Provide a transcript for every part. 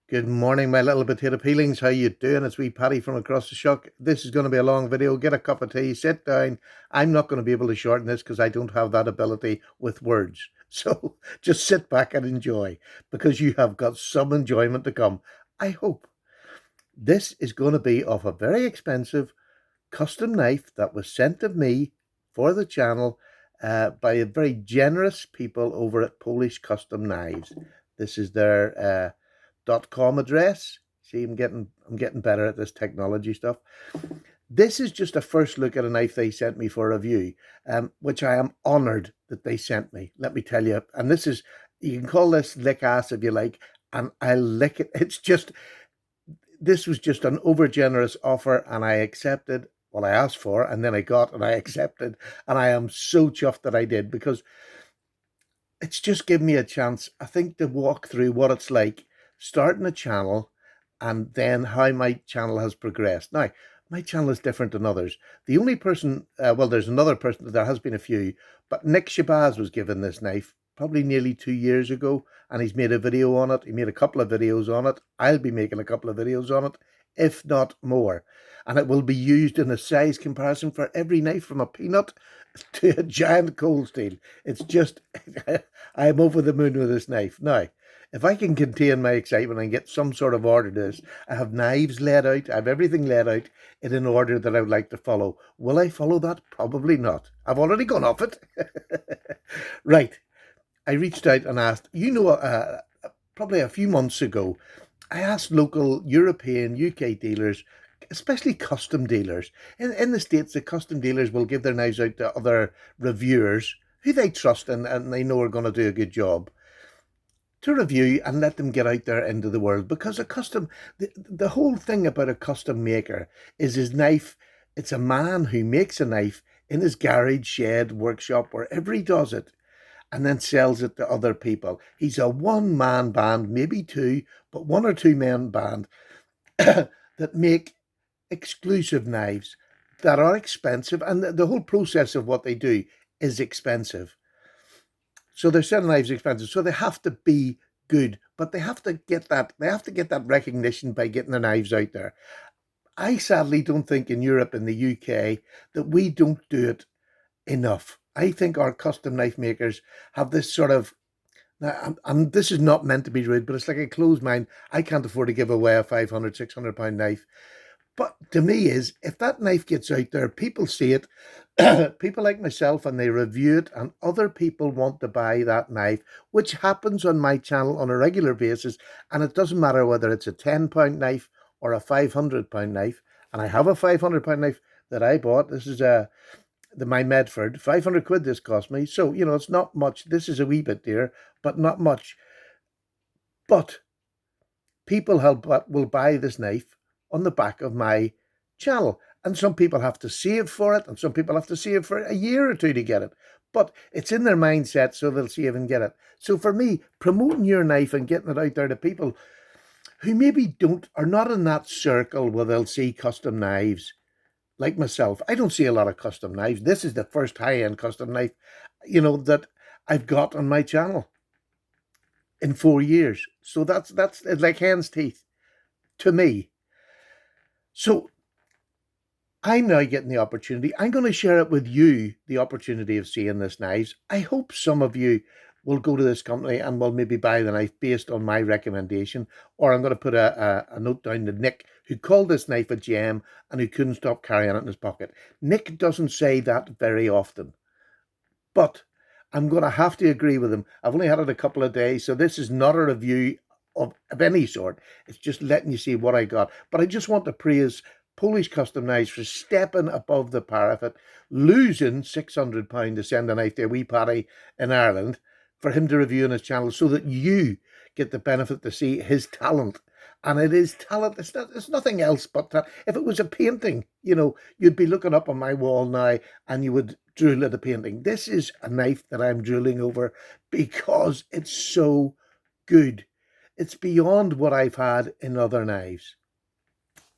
Good morning, my little potato peelings. How you doing? It's wee Paddy from across the shuck. This is going to be a long video. Get a cup of tea, sit down. I'm not going to be able to shorten this because I don't have that ability with words. So just sit back and enjoy because you have got some enjoyment to come. I hope. This is going to be of a very expensive custom knife that was sent to me for the channel by a very generous people over at Polish Custom Knives. This is their .com address. See, I'm getting better at this technology stuff. This is just a first look at a knife they sent me for review, which I am honored that they sent me. Let me tell you. And this is, you can call this lick ass if you like, and I'll lick it. This was just an overgenerous offer, and I accepted what I asked for, and then I got, and I accepted, and I am so chuffed that I did, because it's just given me a chance, I think, to walk through what it's like starting a channel and then how my channel has progressed. Now, my channel is different than others. The only person, well, there's another person, there has been a few, but Nick Shabazz was given this knife probably nearly 2 years ago, and he's made a video on it. He made a couple of videos on it. I'll be making a couple of videos on it, if not more. And it will be used in a size comparison for every knife from a peanut to a giant cold steel. It's just, I'm over the moon with this knife. Now, if I can contain my excitement and get some sort of order to this, I have knives laid out, I have everything laid out in an order that I would like to follow. Will I follow that? Probably not. I've already gone off it. Right. I reached out and asked, probably a few months ago, I asked local European, UK dealers, especially custom dealers. In the States, the custom dealers will give their knives out to other reviewers who they trust and they know are going to do a good job, to review and let them get out there into the world. Because the whole thing about a custom maker is his knife. It's a man who makes a knife in his garage, shed, workshop, wherever he does it, and then sells it to other people. He's a one-man band, maybe two, but one or two man band that make exclusive knives that are expensive, and the whole process of what they do is expensive. So they're selling knives expensive, so they have to be good, but they have to get that recognition by getting their knives out there. I sadly don't think in Europe and the UK that we don't do it enough. I think our custom knife makers have this sort of, now, this is not meant to be rude, but it's like a closed mind. I can't afford to give away a 500, 600 pound knife. But to me is, if that knife gets out there, people see it, people like myself, and they review it, and other people want to buy that knife, which happens on my channel on a regular basis. And it doesn't matter whether it's a 10-pound knife or a 500-pound knife. And I have a 500-pound knife that I bought. This is my Medford, 500 quid this cost me. So, it's not much. This is a wee bit dear, but not much. But people will buy this knife on the back of my channel. And some people have to save for it, and some people have to save for a year or two to get it. But it's in their mindset, so they'll save and get it. So for me, promoting your knife and getting it out there to people who maybe are not in that circle where they'll see custom knives, like myself. I don't see a lot of custom knives. This is the first high-end custom knife, that I've got on my channel in 4 years. So that's like hen's teeth to me. So I'm now getting the opportunity. I'm going to share it with you, the opportunity of seeing this knives. I hope some of you will go to this company and will maybe buy the knife based on my recommendation. Or I'm going to put a note down to Nick, who called this knife a gem and who couldn't stop carrying it in his pocket. Nick doesn't say that very often, but I'm going to have to agree with him. I've only had it a couple of days, so this is not a review of any sort. It's just letting you see what I got. But I just want to praise Polish Custom Knives for stepping above the parapet, losing £600 to send a knife to a wee Paddy in Ireland for him to review on his channel, so that you get the benefit to see his talent. And it is talent. It's nothing else but that. If it was a painting, you'd be looking up on my wall now and you would drool at the painting. This is a knife that I'm drooling over because it's so good. It's beyond what I've had in other knives.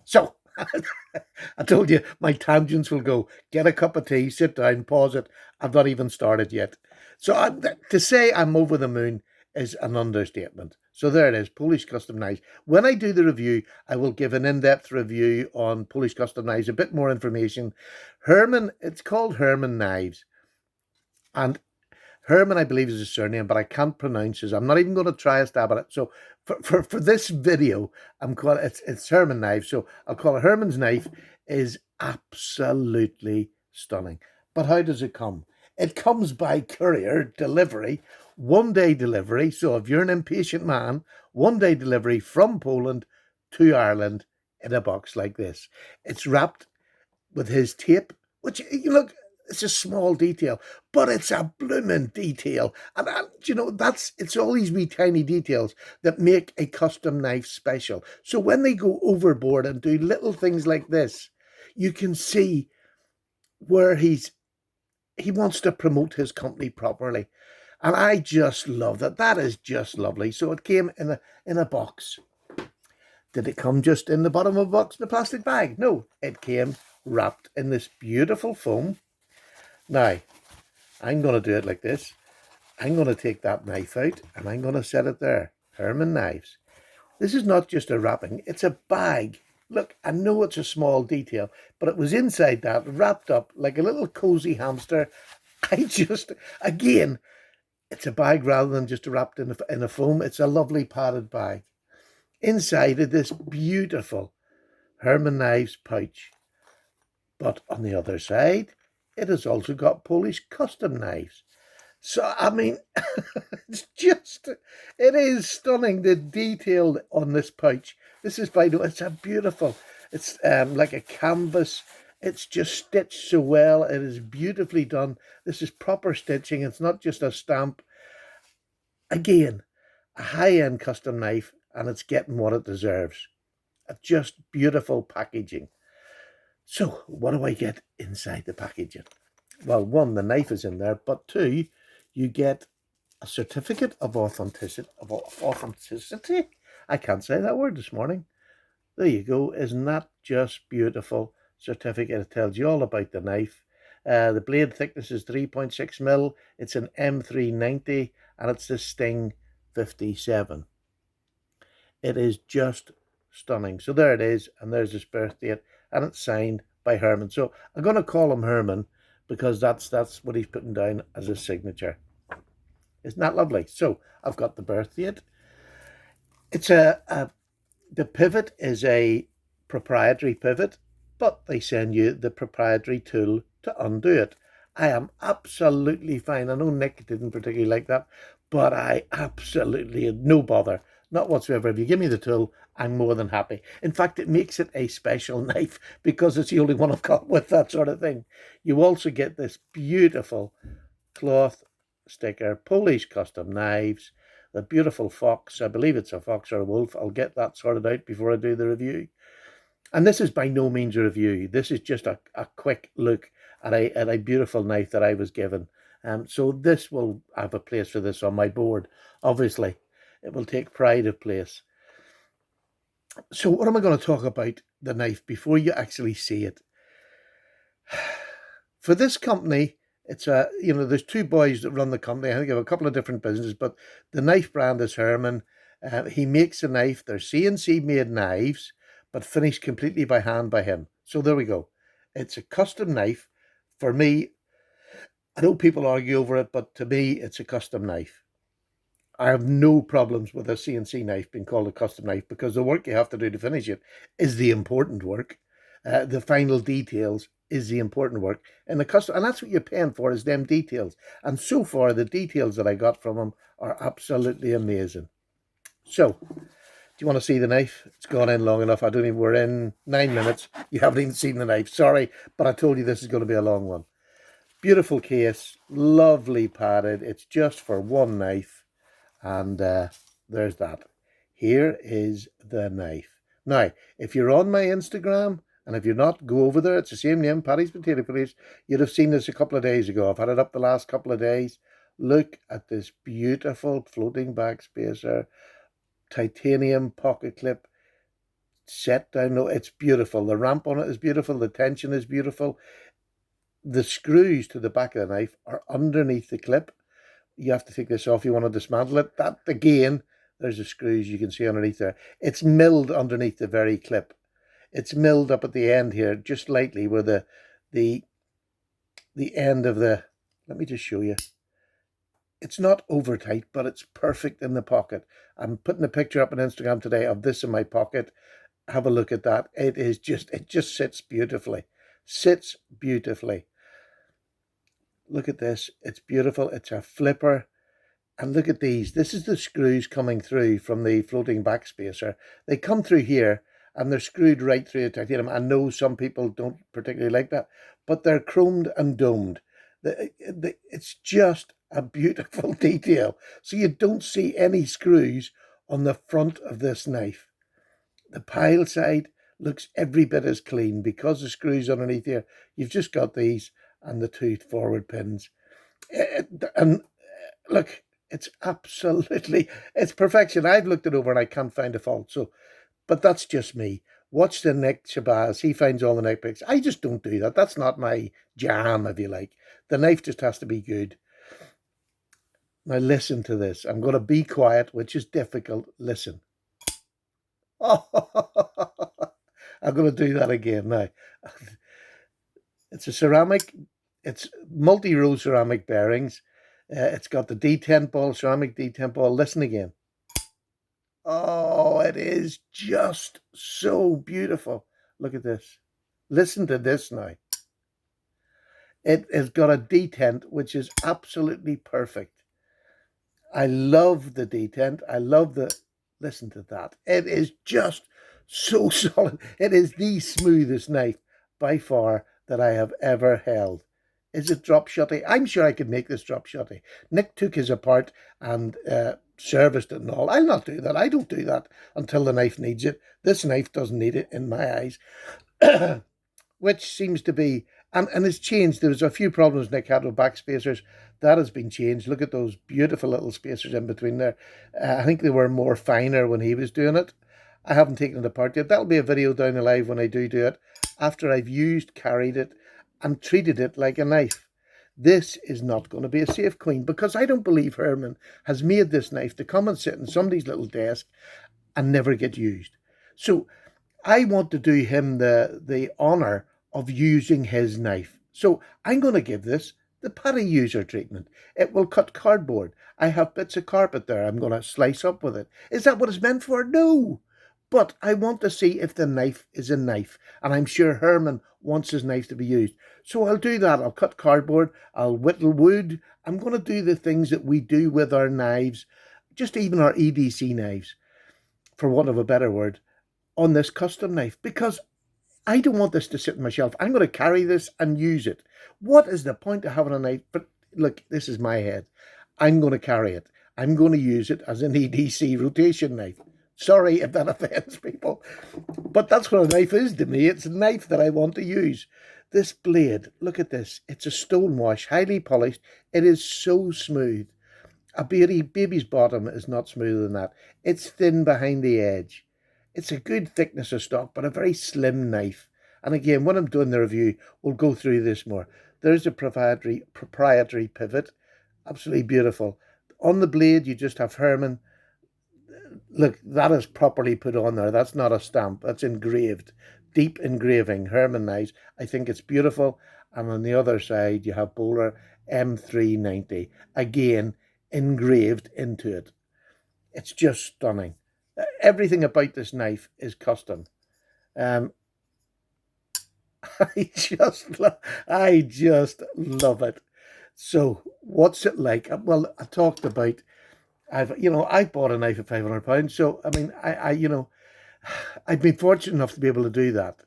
So, I told you, my tangents will go. Get a cup of tea, sit down, pause it. I've not even started yet. So to say I'm over the moon is an understatement. So there it is, Polish custom knives. When I do the review, I will give an in-depth review on Polish custom knives, a bit more information. Herman, it's called Herman Knives. And Herman, I believe, is his surname, but I can't pronounce his. I'm not even going to try a stab at it. So for this video, I'm calling it's Herman Knife. So I'll call it Herman's Knife. Is absolutely stunning. But how does it come? It comes by courier delivery, 1-day delivery. So if you're an impatient man, 1-day delivery from Poland to Ireland in a box like this. It's wrapped with his tape, which, you look, it's a small detail, but it's a blooming detail. And you know, it's all these wee tiny details that make a custom knife special. So when they go overboard and do little things like this, you can see where he wants to promote his company properly. And I just love that. That is just lovely. So it came in a box. Did it come just in the bottom of a box in a plastic bag? No, it came wrapped in this beautiful foam. Now, I'm going to do it like this. I'm going to take that knife out and I'm going to set it there. Herman Knives. This is not just a wrapping, it's a bag. Look, I know it's a small detail, but it was inside that, wrapped up like a little cozy hamster. Again, it's a bag rather than just wrapped in a foam. It's a lovely padded bag. Inside of this beautiful Herman Knives pouch. But on the other side, it has also got Polish custom knives. So, I mean, it is stunning, the detail on this pouch. This is it's a beautiful, it's like a canvas. It's just stitched so well. It is beautifully done. This is proper stitching. It's not just a stamp. Again, a high-end custom knife, and it's getting what it deserves. Just beautiful packaging. So, what do I get inside the packaging? Well, one, the knife is in there, but two, you get a certificate of authenticity. I can't say that word this morning. There you go. Isn't that just beautiful? Certificate. It tells you all about the knife. The blade thickness is 3.6 mil. It's an M390 and it's the Sting 57. It is just stunning. So there it is, and there's his birth date, and it's signed by Herman. So I'm going to call him Herman because that's what he's putting down as his signature. Isn't that lovely? So I've got the birth date. It's the pivot is a proprietary pivot, but they send you the proprietary tool to undo it. I am absolutely fine. I know Nick didn't particularly like that, but I absolutely had no bother, not whatsoever. If you give me the tool, I'm more than happy. In fact, it makes it a special knife because it's the only one I've got with that sort of thing. You also get this beautiful cloth sticker, Polish custom knives, the beautiful fox. I believe it's a fox or a wolf. I'll get that sorted out before I do the review. And this is by no means a review. This is just a quick look at a beautiful knife that I was given. So this will have a place for this on my board. Obviously, it will take pride of place. So what am I going to talk about the knife before you actually see it? For this company, it's there's two boys that run the company. I think they have a couple of different businesses, but the knife brand is Herman. He makes a knife. They're CNC made knives, but finished completely by hand by him. So there we go. It's a custom knife. For me, I know people argue over it, but to me, it's a custom knife. I have no problems with a CNC knife being called a custom knife because the work you have to do to finish it is the important work. The final details is the important work. And that's what you're paying for, is them details. And so far, the details that I got from them are absolutely amazing. So, do you want to see the knife? It's gone in long enough. We're in 9 minutes. You haven't even seen the knife. Sorry, but I told you this is going to be a long one. Beautiful case, lovely padded. It's just for one knife. And there's that. Here is the knife. Now, if you're on my Instagram, and if you're not, go over there. It's the same name, Paddy's Potato Police. You'd have seen this a couple of days ago. I've had it up the last couple of days. Look at this beautiful floating back spacer, titanium pocket clip, set down. No, it's beautiful. The ramp on it is beautiful. The tension is beautiful. The screws to the back of the knife are underneath the clip. You have to take this off. You want to dismantle it. That, again, There's the screws you can see underneath there. It's milled underneath the very clip. It's milled up at the end here, just lightly, where the end of the, let me just show you. It's not over tight, but it's perfect in the pocket. I'm putting a picture up on Instagram today of this in my pocket. Have a look at that. It just sits beautifully. Sits beautifully. Look at this. It's beautiful. It's a flipper. And look at these. This is the screws coming through from the floating backspacer. They come through here and they're screwed right through the titanium. I know some people don't particularly like that, but they're chromed and domed. It's just a beautiful detail. So you don't see any screws on the front of this knife. The pile side looks every bit as clean because the screws underneath here. You've just got these and the two forward pins. And look, it's absolutely, it's perfection. I've looked it over and I can't find a fault. So, but that's just me. Watch the neck shabazz. He finds all the neck picks. I just don't do that. That's not my jam, if you like. The knife just has to be good. Now listen to this. I'm going to be quiet, which is difficult. Listen. Oh, I'm going to do that again now. It's a ceramic. It's multi-row ceramic bearings. It's got the detent ball, ceramic detent ball. Listen again. Oh, it is just so beautiful. Look at this. Listen to this now. It has got a detent, which is absolutely perfect. I love the detent. I love the, listen to that. It is just so solid. It is the smoothest knife by far that I have ever held. Is it drop shotty? I'm sure I could make this drop shotty. Nick took his apart and serviced it and all. I'll not do that. I don't do that until the knife needs it. This knife doesn't need it in my eyes. Which seems to be, and it's changed. There was a few problems Nick had with back spacers. That has been changed. Look at those beautiful little spacers in between there. I think they were more finer when he was doing it. I haven't taken it apart yet. That'll be a video down the live when I do it, after I've used, carried it, and treated it like a knife. This is not going to be a safe queen because I don't believe Herman has made this knife to come and sit in somebody's little desk and never get used. So I want to do him the honour of using his knife. So I'm going to give this the putty user treatment. It will cut cardboard. I have bits of carpet there I'm going to slice up with it. Is that what it's meant for? No. But I want to see if the knife is a knife. And I'm sure Herman wants his knife to be used. So I'll do that. I'll cut cardboard. I'll whittle wood. I'm going to do the things that we do with our knives, just even our EDC knives, for want of a better word, on this custom knife. Because I don't want this to sit on my shelf. I'm going to carry this and use it. What is the point of having a knife? But look, this is my head. I'm going to carry it. I'm going to use it as an EDC rotation knife. Sorry if that offends people, but that's what a knife is to me. It's a knife that I want to use. This blade, look at this. It's a stone wash, highly polished. It is so smooth. A baby's bottom is not smoother than that. It's thin behind the edge. It's a good thickness of stock, but a very slim knife. And again, when I'm doing the review, we'll go through this more. There's a proprietary pivot. Absolutely beautiful. On the blade, you just have Herman. Look, that is properly put on there. That's not a stamp. That's engraved. Deep engraving, Herman knives. I think it's beautiful. And on the other side, you have Bowler M390. Again, engraved into it. It's just stunning. Everything about this knife is custom. I just love it. So, what's it like? Well, I talked about I bought a knife at £500. So, I mean, I've been fortunate enough to be able to do that.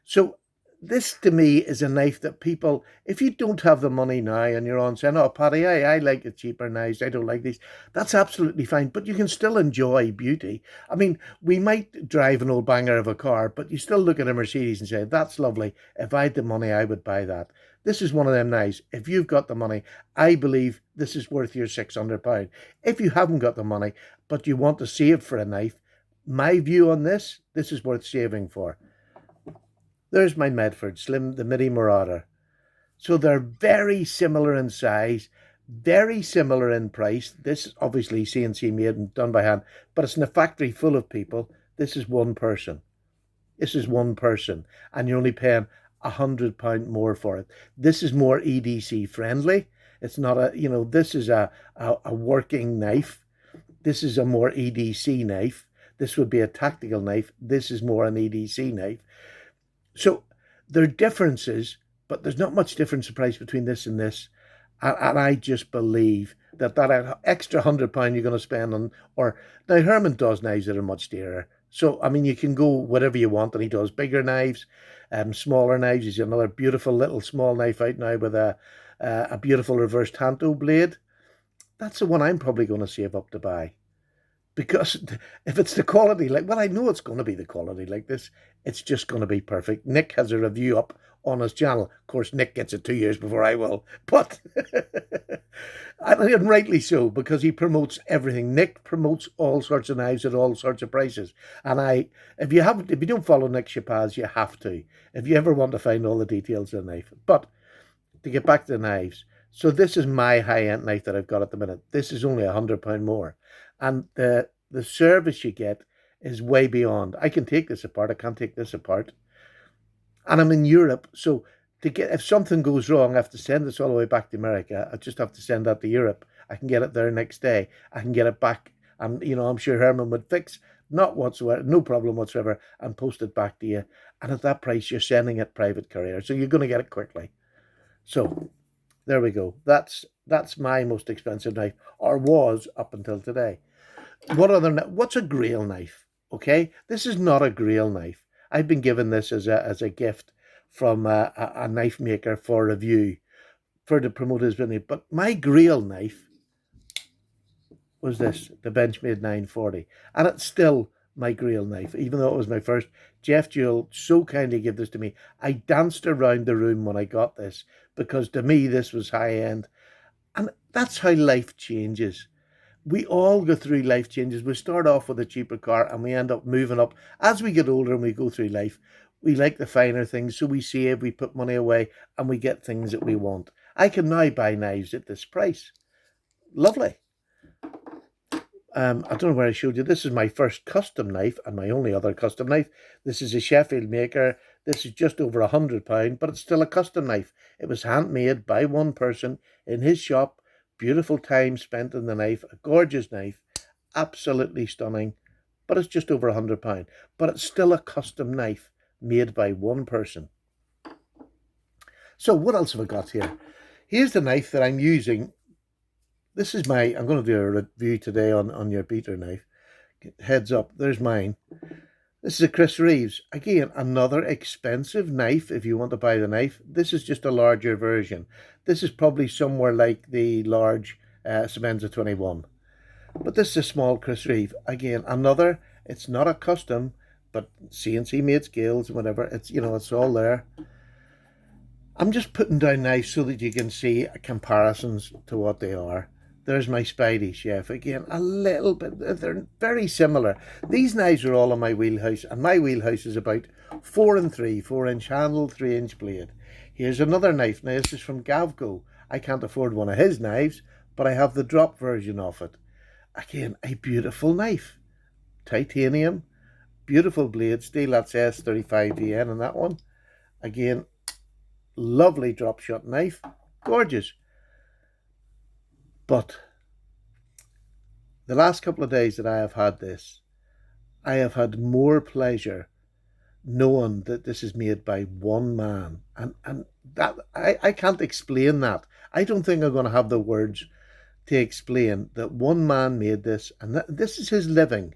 So this to me is a knife that people, if you don't have the money now and you're on saying, oh, Paddy, I like the cheaper knives, I don't like these, that's absolutely fine. But you can still enjoy beauty. I mean, we might drive an old banger of a car, but you still look at a Mercedes and say, that's lovely. If I had the money, I would buy that. This is one of them knives. If you've got the money, I believe this is worth your £600. If you haven't got the money, but you want to save for a knife, my view on this is worth saving for. There's my Medford Slim, the Midi Marauder. So they're very similar in size, Very similar in price. This is obviously CNC made and done by hand, but it's in a factory full of people. This is one person. This is one person, and you're only paying £100 more for it. This is more EDC friendly. It's not a, this is a working knife. This is a more EDC knife. This would be a tactical knife. This is more an EDC knife. So there are differences, but there's not much difference in price between this and this. And I just believe that extra £100 you're going to spend on, or now Herman does knives that are much dearer. So, I mean, you can go whatever you want, and he does bigger knives, smaller knives. He's another beautiful little small knife out now with a beautiful reverse tanto blade. That's the one I'm probably going to save up to buy. Because if it's the quality, well, I know it's going to be the quality like this. It's just going to be perfect. Nick has a review up on his channel. Of course, Nick gets it 2 years before I will. But, and rightly so, because he promotes everything. Nick promotes all sorts of knives at all sorts of prices. And if you don't follow Nick Shabazz, you have to. If you ever want to find all the details of the knife. But to get back to the knives. So this is my high-end knife that I've got at the minute. This is only £100 more. And the service you get is way beyond. I can take this apart. I can't take this apart. And I'm in Europe. So if something goes wrong, I have to send this all the way back to America. I just have to send that to Europe. I can get it there next day. I can get it back. And, I'm sure Herman would fix, not whatsoever, no problem whatsoever, and post it back to you. And at that price, you're sending it private courier. So you're going to get it quickly. So there we go. That's my most expensive knife, or was up until today. What's a grail knife? Okay, this is not a grail knife. I've been given this as a gift from a knife maker for review to promote his video. But my grail knife was this, the Benchmade 940, and it's still my grail knife, even though it was my first. Jeff Jewell so kindly gave this to me. I danced around the room when I got this, because to me this was high end, and that's how life changes. We all go through life changes. We start off with a cheaper car and we end up moving up. As we get older and we go through life, we like the finer things, so we save, we put money away, and we get things that we want. I can now buy knives at this price. Lovely. I don't know where I showed you. This is my first custom knife and my only other custom knife. This is a Sheffield maker. This is just over £100, but it's still a custom knife. It was handmade by one person in his shop. Beautiful time spent in the knife. A gorgeous knife. Absolutely stunning. But it's just over £100. But it's still a custom knife made by one person. So what else have I got here? Here's the knife that I'm using. This is I'm going to do a review today on your beater knife. Heads up, there's mine. This is a Chris Reeves. Again, another expensive knife if you want to buy the knife. This is just a larger version. This is probably somewhere like the large Semenza 21. But this is a small Chris Reeve. Again, it's not a custom, but CNC made scales and whatever. It's, it's all there. I'm just putting down knives so that you can see comparisons to what they are. There's my Spidey Chef. Again, a little bit, they're very similar. These knives are all in my wheelhouse, and my wheelhouse is about 4 and 3, 4-inch handle, 3-inch blade. Here's another knife. Now, this is from galvgo. I can't afford one of his knives, but I have the drop version of it. Again, a beautiful knife. Titanium, beautiful blade, steel, that's S35DN in that one. Again, lovely drop shot knife, gorgeous. But the last couple of days that I have had this, I have had more pleasure knowing that this is made by one man. And that I can't explain that. I don't think I'm going to have the words to explain that one man made this, and this is his living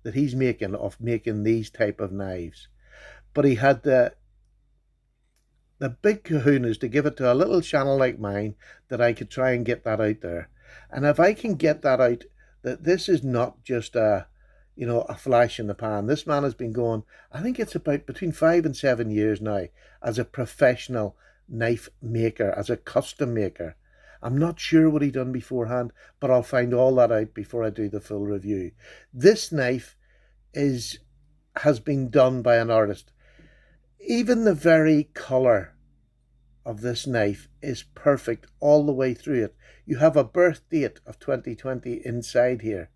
that he's making of making these type of knives. But he had the big kahunas to give it to a little channel like mine, that I could try and get that out there. And if I can get that out, that this is not just a flash in the pan. This man has been going, I think it's about between 5 and 7 years now, as a professional knife maker, as a custom maker. I'm not sure what he done beforehand, but I'll find all that out before I do the full review. This knife has been done by an artist. Even the very colour of this knife is perfect all the way through it. You have a birth date of 2020 inside here.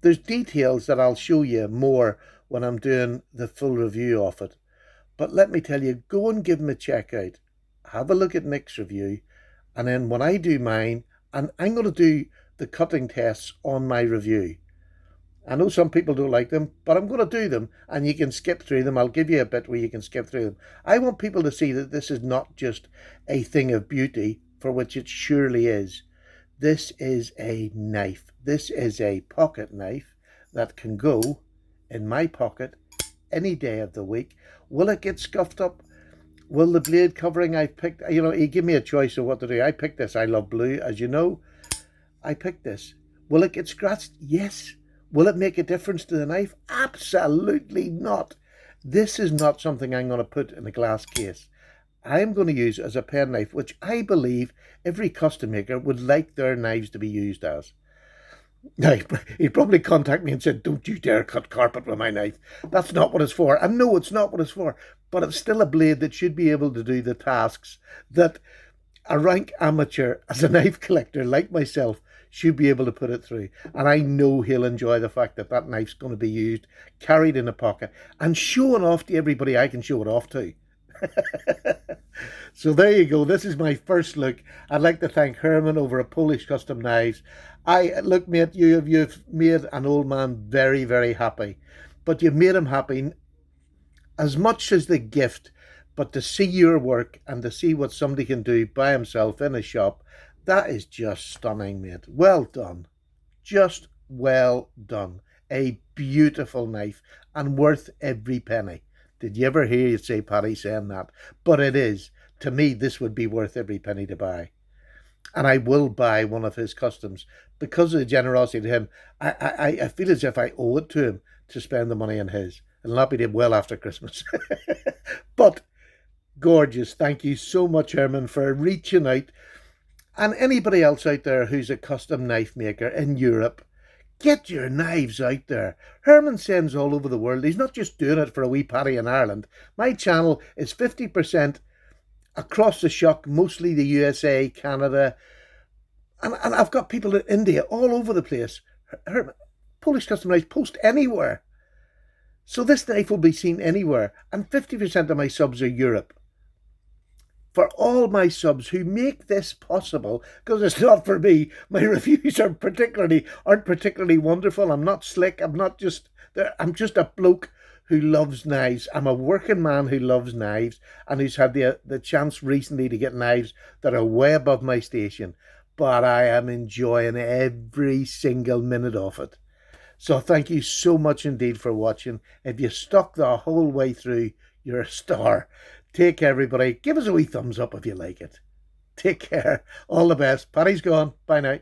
There's details that I'll show you more when I'm doing the full review of it. But let me tell you, go and give him a check out. Have a look at Nick's review. And then when I do mine, and I'm going to do the cutting tests on my review. I know some people don't like them, but I'm going to do them, and you can skip through them. I'll give you a bit where you can skip through them. I want people to see that this is not just a thing of beauty, for which it surely is. This is a knife. This is a pocket knife that can go in my pocket any day of the week. Will it get scuffed up? Will the blade covering I've picked, you give me a choice of what to do. I picked this. I love blue, as you know. I picked this. Will it get scratched? Yes. Will it make a difference to the knife? Absolutely not. This is not something I'm going to put in a glass case. I'm going to use it as a pen knife, which I believe every custom maker would like their knives to be used as. Now, he'd probably contact me and said, don't you dare cut carpet with my knife. That's not what it's for. And no, it's not what it's for. But it's still a blade that should be able to do the tasks that a rank amateur as a knife collector like myself should be able to put it through. And I know he'll enjoy the fact that that knife's going to be used, carried in a pocket, and showing off to everybody I can show it off to. So there you go. This is my first look. I'd like to thank Herman over at Polish Custom Knives. Look, mate, you've made an old man very, very happy. But you've made him happy as much as the gift, but to see your work and to see what somebody can do by himself in a shop, that is just stunning, mate. Well done. Just well done. A beautiful knife and worth every penny. Did you ever hear you say Paddy saying that? But it is. To me, this would be worth every penny to buy. And I will buy one of his customs because of the generosity to him. I feel as if I owe it to him to spend the money on his. It'll not be well after Christmas. But gorgeous. Thank you so much, Herman, for reaching out. And anybody else out there who's a custom knife maker in Europe, get your knives out there. Herman sends all over the world. He's not just doing it for a wee Paddy in Ireland. My channel is 50% across the shuck, mostly the USA, Canada. And I've got people in India, all over the place. Herman, Polish Custom Knives post anywhere. So this knife will be seen anywhere. And 50% of my subs are Europe. For all my subs who make this possible, because it's not for me, my reviews aren't particularly wonderful. I'm not slick. I'm just a bloke who loves knives. I'm a working man who loves knives and who's had the chance recently to get knives that are way above my station. But I am enjoying every single minute of it. So thank you so much indeed for watching. If you stuck the whole way through, you're a star. Take care, everybody. Give us a wee thumbs up if you like it. Take care. All the best. Paddy's gone. Bye now.